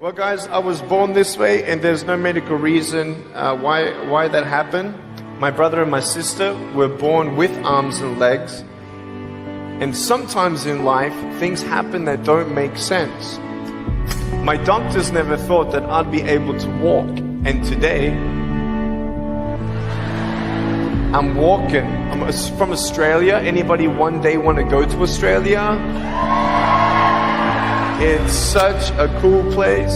Well, guys, I was born this way, and there's no medical reason why that happened. My brother and my sister were born with arms and legs, and sometimes in life, things happen that don't make sense. My doctors never thought that I'd be able to walk, and today, I'm walking. I'm from Australia. Anybody one day want to go to Australia? It's such a cool place.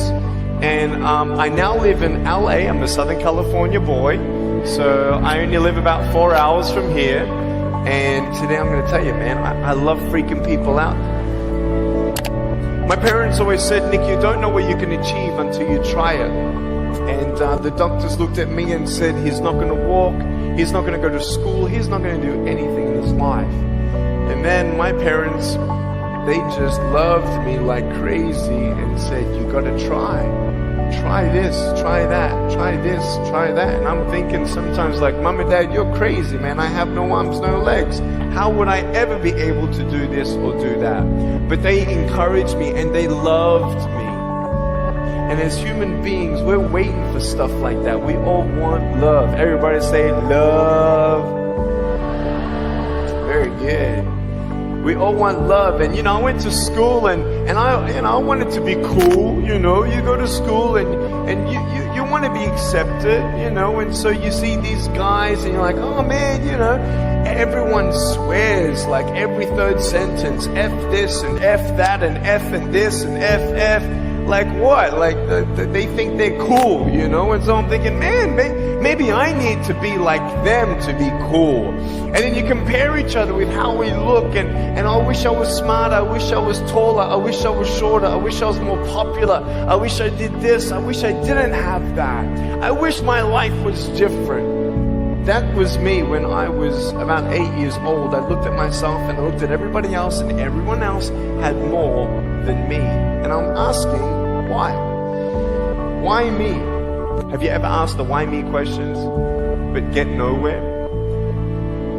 And I now live in LA. I'm a Southern California boy. So I only live about 4 hours from here. And today I'm going to tell you, man, I love freaking people out. My parents always said, Nick, you don't know what you can achieve until you try it. And the doctors looked at me and said, he's not going to walk. He's not going to go to school. He's not going to do anything in his life. And then my parents, they just loved me like crazy and said, you got to try. Try this, try that, try this, try that. And I'm thinking sometimes like, Mom and Dad, you're crazy, man. I have no arms, no legs. How would I ever be able to do this or do that? But they encouraged me and they loved me. And as human beings, we're waiting for stuff like that. We all want love. Everybody say love. Very good. We all want love. And I went to school and I wanted to be cool. You go to school and you want to be accepted, and so you see these guys and you're like, oh man, everyone swears like every third sentence, F this and F that and F and this and F. Like what? Like they think they're cool, and so I'm thinking, man, maybe I need to be like them to be cool. And then you compare each other with how we look, and I wish I was smarter, I wish I was taller, I wish I was shorter, I wish I was more popular, I wish I did this, I wish I didn't have that. I wish my life was different. That was me when I was about 8 years old. I looked at myself and I looked at everybody else, and everyone else had more than me. And I'm asking, why? Why me? Have you ever asked the why me questions, but get nowhere?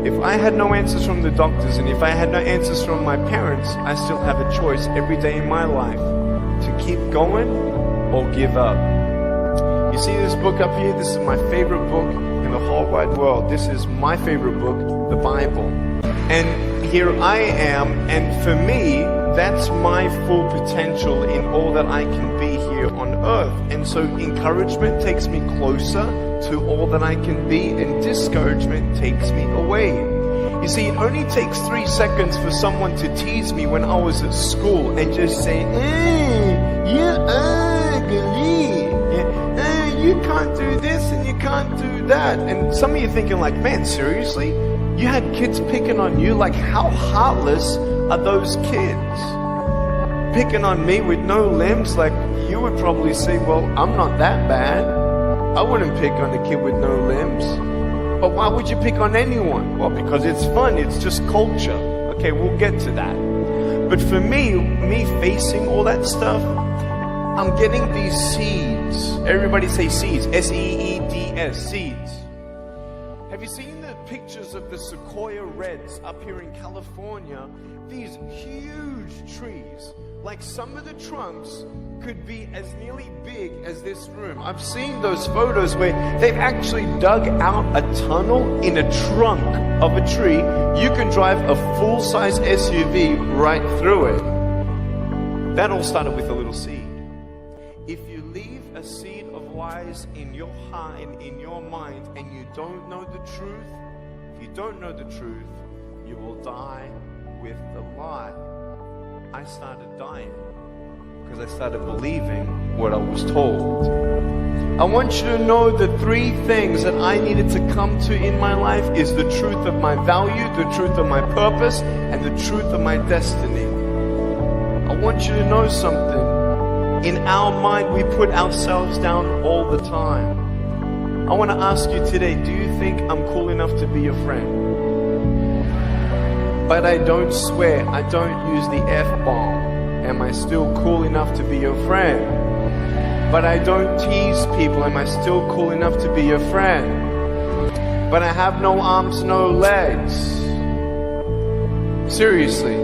If I had no answers from the doctors, and if I had no answers from my parents, I still have a choice every day in my life to keep going or give up. You see this book up here? This is my favorite book in the whole wide world. This is my favorite book, the Bible. And here I am, and for me, that's my full potential in all that I can be here on earth. And so encouragement takes me closer to all that I can be, and discouragement takes me away. You see, it only takes 3 seconds for someone to tease me when I was at school and just say, you're ugly. You can't do this and you can't do that. And some of you thinking like, man, seriously? You had kids picking on you? Like, how heartless are those kids? Picking on me with no limbs? Like, you would probably say, well, I'm not that bad. I wouldn't pick on a kid with no limbs. But why would you pick on anyone? Well, because it's fun. It's just culture. Okay, we'll get to that. But for me facing all that stuff, I'm getting these seeds. Everybody say seeds. S-E-E-D-S, seeds. Have you seen the pictures of the Sequoia Reds up here in California? These huge trees. Like some of the trunks could be as nearly big as this room. I've seen those photos where they've actually dug out a tunnel in a trunk of a tree. You can drive a full-size SUV right through it. That all started with a little seed. If you leave a seed of lies in your heart and in your mind, and you don't know the truth, if you don't know the truth, you will die with the lie. I started dying because I started believing what I was told. I want you to know the 3 things that I needed to come to in my life is the truth of my value, the truth of my purpose, and the truth of my destiny. I want you to know something. In our mind, we put ourselves down all the time. I want to ask you today, do you think I'm cool enough to be your friend? But I don't swear, I don't use the F-bomb. Am I still cool enough to be your friend? But I don't tease people. Am I still cool enough to be your friend? But I have no arms, no legs. Seriously.